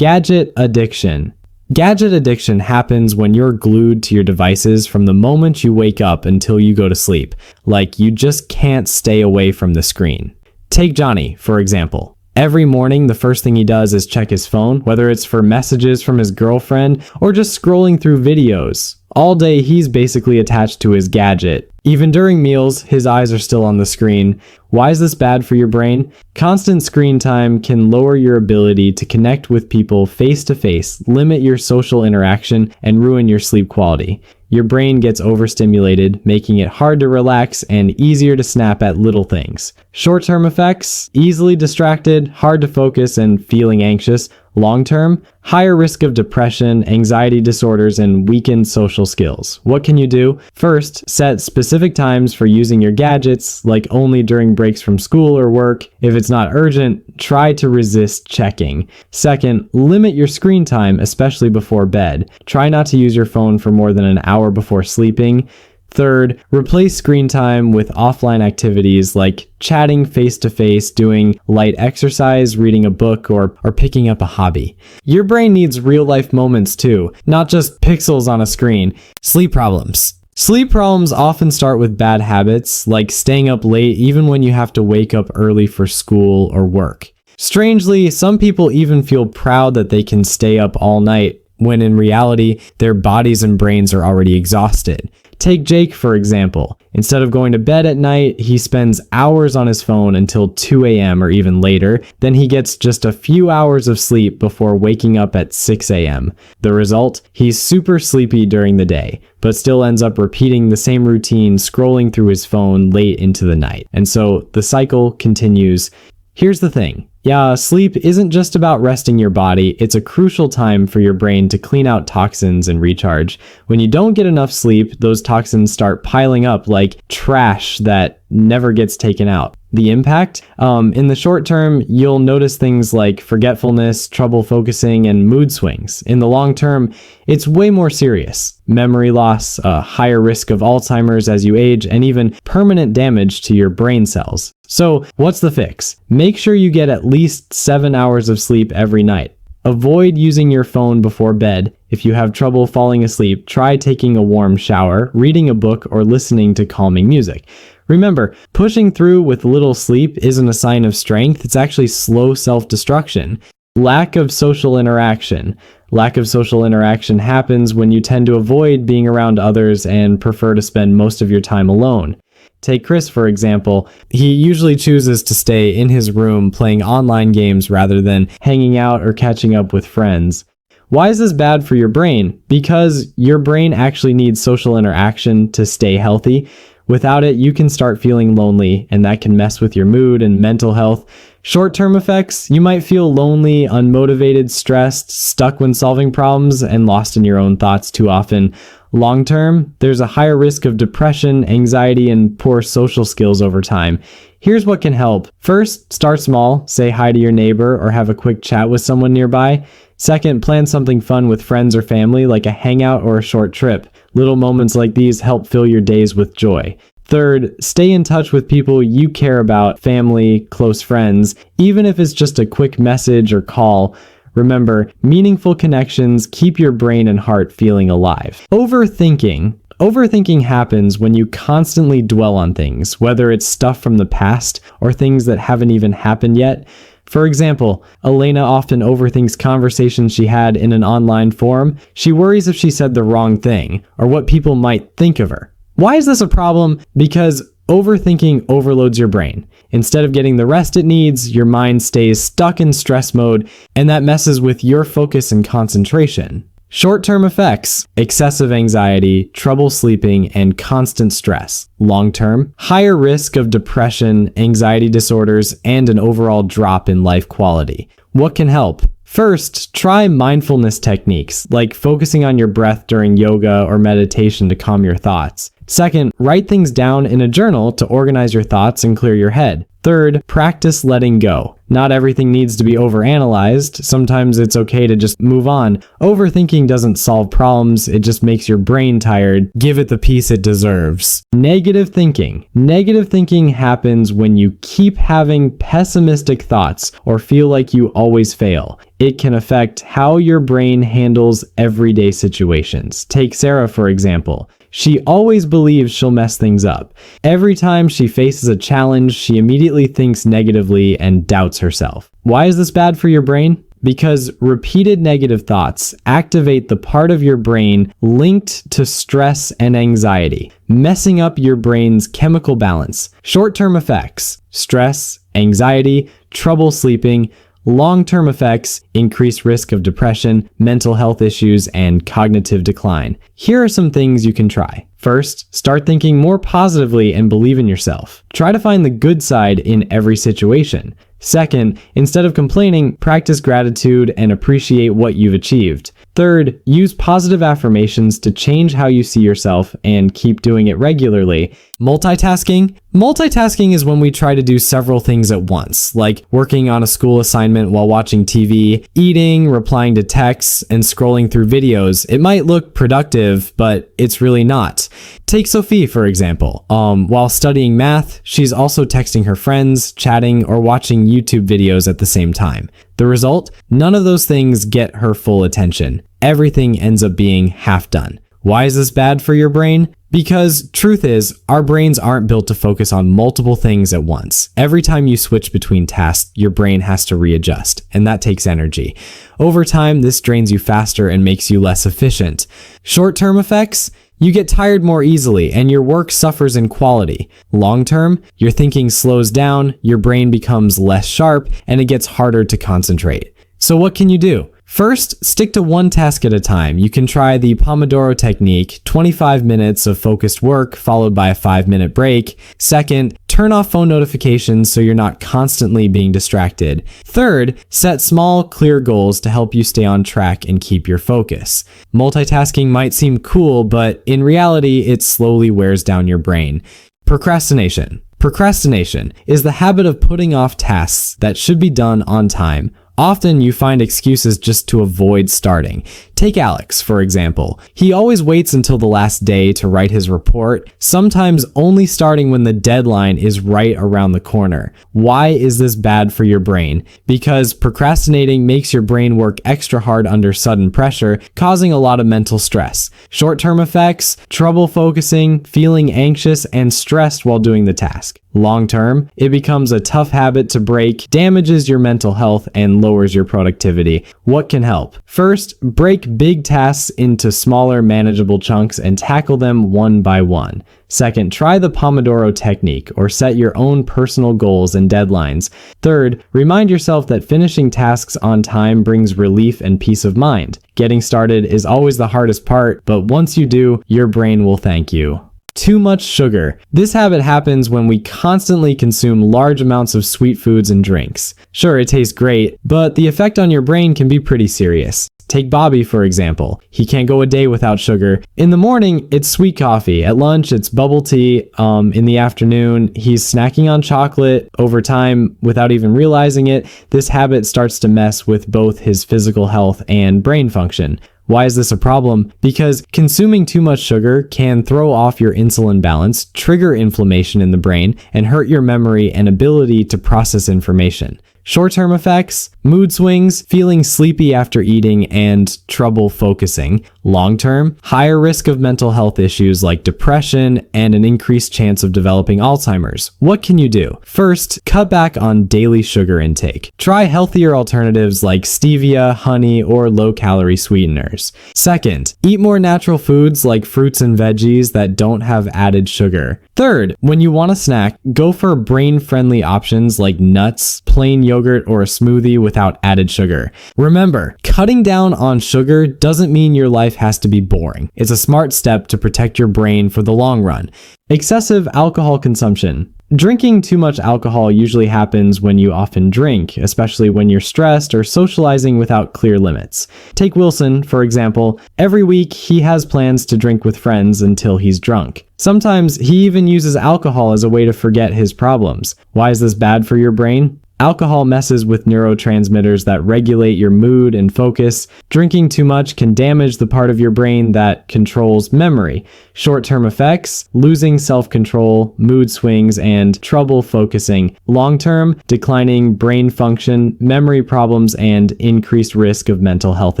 Gadget addiction. Gadget addiction happens when you're glued to your devices from the moment you wake up until you go to sleep. Like, you just can't stay away from the screen. Take Johnny, for example. Every morning, the first thing he does is check his phone, whether it's for messages from his girlfriend or just scrolling through videos. All day, he's basically attached to his gadget. Even during meals, his eyes are still on the screen. Why is this bad for your brain? Constant screen time can lower your ability to connect with people face to face, limit your social interaction, and ruin your sleep quality. Your brain gets overstimulated, making it hard to relax and easier to snap at little things. Short-term effects: easily distracted, hard to focus, and feeling anxious. Long-term: higher risk of depression, anxiety disorders, and weakened social skills. What can you do? First, set specific times for using your gadgets, like only during breaks from school or work. If it's not urgent, try to resist checking. Second, limit your screen time, especially before bed. Try not to use your phone for more than an hour before sleeping. Third, replace screen time with offline activities like chatting face-to-face, doing light exercise, reading a book, or picking up a hobby. Your brain needs real-life moments too, not just pixels on a screen. Sleep problems. Sleep problems often start with bad habits, like staying up late even when you have to wake up early for school or work. Strangely, some people even feel proud that they can stay up all night, when in reality, their bodies and brains are already exhausted. Take Jake, for example. Instead of going to bed at night, he spends hours on his phone until 2 a.m. or even later. Then he gets just a few hours of sleep before waking up at 6 a.m. The result? He's super sleepy during the day, but still ends up repeating the same routine, scrolling through his phone late into the night. And so the cycle continues. Here's the thing. Yeah, sleep isn't just about resting your body, it's a crucial time for your brain to clean out toxins and recharge. When you don't get enough sleep, those toxins start piling up like trash that never gets taken out. The impact? In the short term, you'll notice things like forgetfulness, trouble focusing, and mood swings. In the long term, it's way more serious. Memory loss, a higher risk of Alzheimer's as you age, and even permanent damage to your brain cells. So, what's the fix? Make sure you get at least 7 hours of sleep every night. Avoid using your phone before bed. If you have trouble falling asleep, try taking a warm shower, reading a book, or listening to calming music. Remember, pushing through with little sleep isn't a sign of strength, it's actually slow self-destruction. Lack of social interaction. Lack of social interaction happens when you tend to avoid being around others and prefer to spend most of your time alone. Take Chris, for example. He usually chooses to stay in his room playing online games rather than hanging out or catching up with friends. Why is this bad for your brain? Because your brain actually needs social interaction to stay healthy. Without it, you can start feeling lonely, and that can mess with your mood and mental health. Short-term effects: you might feel lonely, unmotivated, stressed, stuck when solving problems, and lost in your own thoughts too often. Long-term, there's a higher risk of depression, anxiety, and poor social skills over time. Here's what can help. First, start small. Say hi to your neighbor or have a quick chat with someone nearby. Second, plan something fun with friends or family, like a hangout or a short trip. Little moments like these help fill your days with joy. Third, stay in touch with people you care about, family, close friends, even if it's just a quick message or call. Remember, meaningful connections keep your brain and heart feeling alive. Overthinking. Overthinking happens when you constantly dwell on things, whether it's stuff from the past or things that haven't even happened yet. For example, Elena often overthinks conversations she had in an online forum. She worries if she said the wrong thing or what people might think of her. Why is this a problem? Because overthinking overloads your brain. Instead of getting the rest it needs, your mind stays stuck in stress mode, and that messes with your focus and concentration. Short-term effects: excessive anxiety, trouble sleeping, and constant stress. Long-term: higher risk of depression, anxiety disorders, and an overall drop in life quality. What can help? First, try mindfulness techniques, like focusing on your breath during yoga or meditation to calm your thoughts. Second, write things down in a journal to organize your thoughts and clear your head. Third, practice letting go. Not everything needs to be overanalyzed. Sometimes it's okay to just move on. Overthinking doesn't solve problems, it just makes your brain tired. Give it the peace it deserves. Negative thinking. Negative thinking happens when you keep having pessimistic thoughts or feel like you always fail. It can affect how your brain handles everyday situations. Take Sarah, for example. She always believes she'll mess things up. Every time she faces a challenge, she immediately thinks negatively and doubts herself. Why is this bad for your brain? Because repeated negative thoughts activate the part of your brain linked to stress and anxiety, messing up your brain's chemical balance. Short-term effects: stress, anxiety, trouble sleeping. Long-term effects: increased risk of depression, mental health issues, and cognitive decline. Here are some things you can try. First, start thinking more positively and believe in yourself. Try to find the good side in every situation. Second, instead of complaining, practice gratitude and appreciate what you've achieved. Third, use positive affirmations to change how you see yourself and keep doing it regularly. Multitasking. Multitasking is when we try to do several things at once, like working on a school assignment while watching TV, eating, replying to texts, and scrolling through videos. It might look productive, but it's really not. Take Sophie, for example. While studying math, she's also texting her friends, chatting, or watching YouTube videos at the same time. The result? None of those things get her full attention. Everything ends up being half done. Why is this bad for your brain? Because truth is, our brains aren't built to focus on multiple things at once. Every time you switch between tasks, your brain has to readjust, and that takes energy. Over time, this drains you faster and makes you less efficient. Short-term effects? You get tired more easily, and your work suffers in quality. Long-term, your thinking slows down, your brain becomes less sharp, and it gets harder to concentrate. So what can you do? First, stick to one task at a time. You can try the Pomodoro technique, 25 minutes of focused work followed by a 5-minute break. Second, turn off phone notifications so you're not constantly being distracted. Third, set small, clear goals to help you stay on track and keep your focus. Multitasking might seem cool, but in reality, it slowly wears down your brain. Procrastination. Procrastination is the habit of putting off tasks that should be done on time. Often you find excuses just to avoid starting. Take Alex, for example. He always waits until the last day to write his report, sometimes only starting when the deadline is right around the corner. Why is this bad for your brain? Because procrastinating makes your brain work extra hard under sudden pressure, causing a lot of mental stress. Short-term effects: trouble focusing, feeling anxious, and stressed while doing the task. Long-term, it becomes a tough habit to break, damages your mental health, and lowers your productivity. What can help? First, break big tasks into smaller, manageable chunks and tackle them one by one. Second, try the Pomodoro technique or set your own personal goals and deadlines. Third, remind yourself that finishing tasks on time brings relief and peace of mind. Getting started is always the hardest part, but once you do, your brain will thank you. Too much sugar. This habit happens when we constantly consume large amounts of sweet foods and drinks. Sure, it tastes great, but the effect on your brain can be pretty serious. Take Bobby, for example. He can't go a day without sugar. In the morning, it's sweet coffee. At lunch, it's bubble tea. In the afternoon, he's snacking on chocolate. Over time, without even realizing it, this habit starts to mess with both his physical health and brain function. Why is this a problem? Because consuming too much sugar can throw off your insulin balance, trigger inflammation in the brain, and hurt your memory and ability to process information. Short-term effects: mood swings, feeling sleepy after eating, and trouble focusing. Long-term, higher risk of mental health issues like depression and an increased chance of developing Alzheimer's. What can you do? First, cut back on daily sugar intake. Try healthier alternatives like stevia, honey, or low-calorie sweeteners. Second, eat more natural foods like fruits and veggies that don't have added sugar. Third, when you want a snack, go for brain-friendly options like nuts, plain yogurt, or a smoothie without added sugar. Remember, cutting down on sugar doesn't mean your life life has to be boring. It's a smart step to protect your brain for the long run. Excessive alcohol consumption. Drinking too much alcohol usually happens when you often drink, especially when you're stressed or socializing without clear limits. Take Wilson, for example. Every week, he has plans to drink with friends until he's drunk. Sometimes he even uses alcohol as a way to forget his problems. Why is this bad for your brain? Alcohol messes with neurotransmitters that regulate your mood and focus. Drinking too much can damage the part of your brain that controls memory. Short-term effects: losing self-control, mood swings, and trouble focusing. Long-term: declining brain function, memory problems, and increased risk of mental health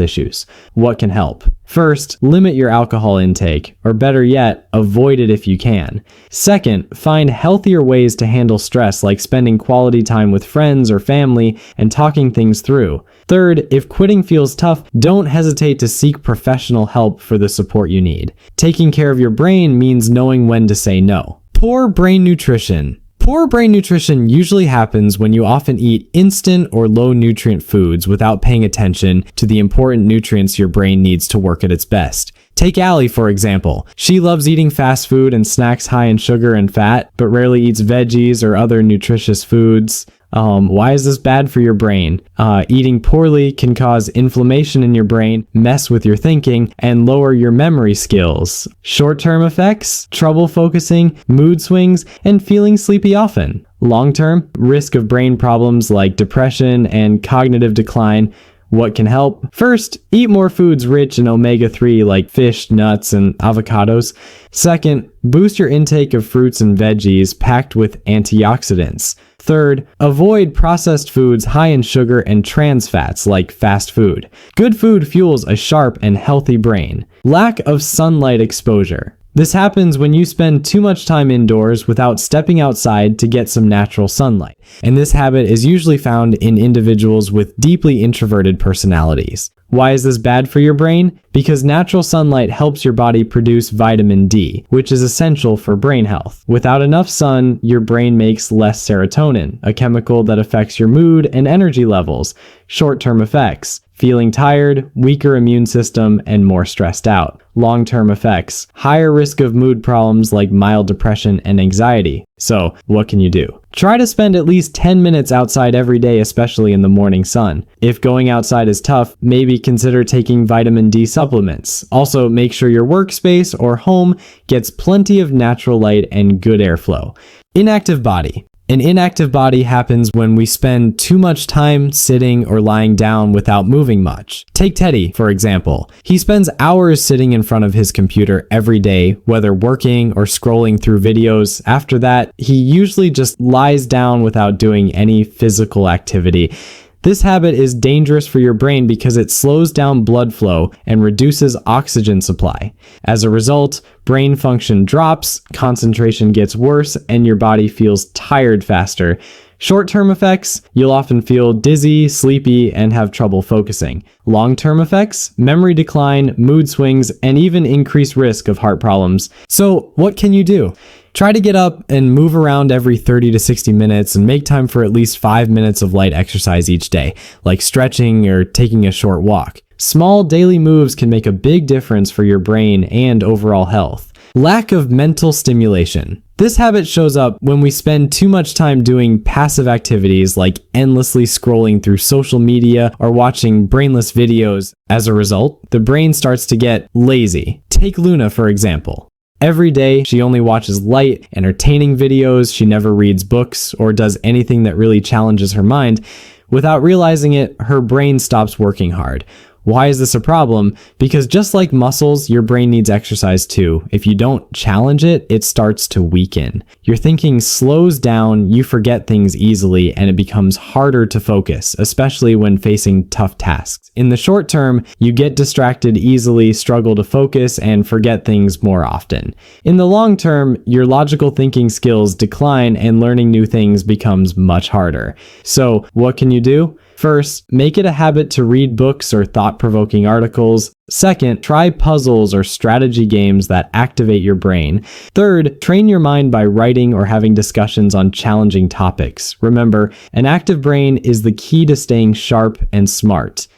issues. What can help? First, limit your alcohol intake, or better yet, avoid it if you can. Second, find healthier ways to handle stress, like spending quality time with friends or family and talking things through. Third, if quitting feels tough, don't hesitate to seek professional help for the support you need. Taking care of your brain means knowing when to say no. Poor brain nutrition. Poor brain nutrition usually happens when you often eat instant or low-nutrient foods without paying attention to the important nutrients your brain needs to work at its best. Take Allie, for example. She loves eating fast food and snacks high in sugar and fat, but rarely eats veggies or other nutritious foods. Why is this bad for your brain? Eating poorly can cause inflammation in your brain, mess with your thinking, and lower your memory skills. Short-term effects: trouble focusing, mood swings, and feeling sleepy often. Long-term: risk of brain problems like depression and cognitive decline. What can help? First, eat more foods rich in omega-3 like fish, nuts, and avocados. Second, boost your intake of fruits and veggies packed with antioxidants. Third, avoid processed foods high in sugar and trans fats like fast food. Good food fuels a sharp and healthy brain. Lack of sunlight exposure. This happens when you spend too much time indoors without stepping outside to get some natural sunlight, and this habit is usually found in individuals with deeply introverted personalities. Why is this bad for your brain? Because natural sunlight helps your body produce vitamin D, which is essential for brain health. Without enough sun, your brain makes less serotonin, a chemical that affects your mood and energy levels. Short-term effects: feeling tired, weaker immune system, and more stressed out. Long-term effects: higher risk of mood problems like mild depression and anxiety. So, what can you do? Try to spend at least 10 minutes outside every day, especially in the morning sun. If going outside is tough, maybe consider taking vitamin D supplements. Also, make sure your workspace or home gets plenty of natural light and good airflow. Inactive body. An inactive body happens when we spend too much time sitting or lying down without moving much. Take Teddy, for example. He spends hours sitting in front of his computer every day, whether working or scrolling through videos. After that, he usually just lies down without doing any physical activity. This habit is dangerous for your brain because it slows down blood flow and reduces oxygen supply. As a result, brain function drops, concentration gets worse, and your body feels tired faster. Short-term effects: you'll often feel dizzy, sleepy, and have trouble focusing. Long-term effects: memory decline, mood swings, and even increased risk of heart problems. So, what can you do? Try to get up and move around every 30 to 60 minutes and make time for at least 5 minutes of light exercise each day, like stretching or taking a short walk. Small daily moves can make a big difference for your brain and overall health. Lack of mental stimulation. This habit shows up when we spend too much time doing passive activities like endlessly scrolling through social media or watching brainless videos. As a result, the brain starts to get lazy. Take Luna, for example. Every day, she only watches light, entertaining videos. She never reads books or does anything that really challenges her mind. Without realizing it, her brain stops working hard. Why is this a problem? Because just like muscles, your brain needs exercise too. If you don't challenge it, it starts to weaken. Your thinking slows down, you forget things easily, and it becomes harder to focus, especially when facing tough tasks. In the short term, you get distracted easily, struggle to focus, and forget things more often. In the long term, your logical thinking skills decline and learning new things becomes much harder. So, what can you do? First, make it a habit to read books or thought-provoking articles. Second, try puzzles or strategy games that activate your brain. Third, train your mind by writing or having discussions on challenging topics. Remember, an active brain is the key to staying sharp and smart.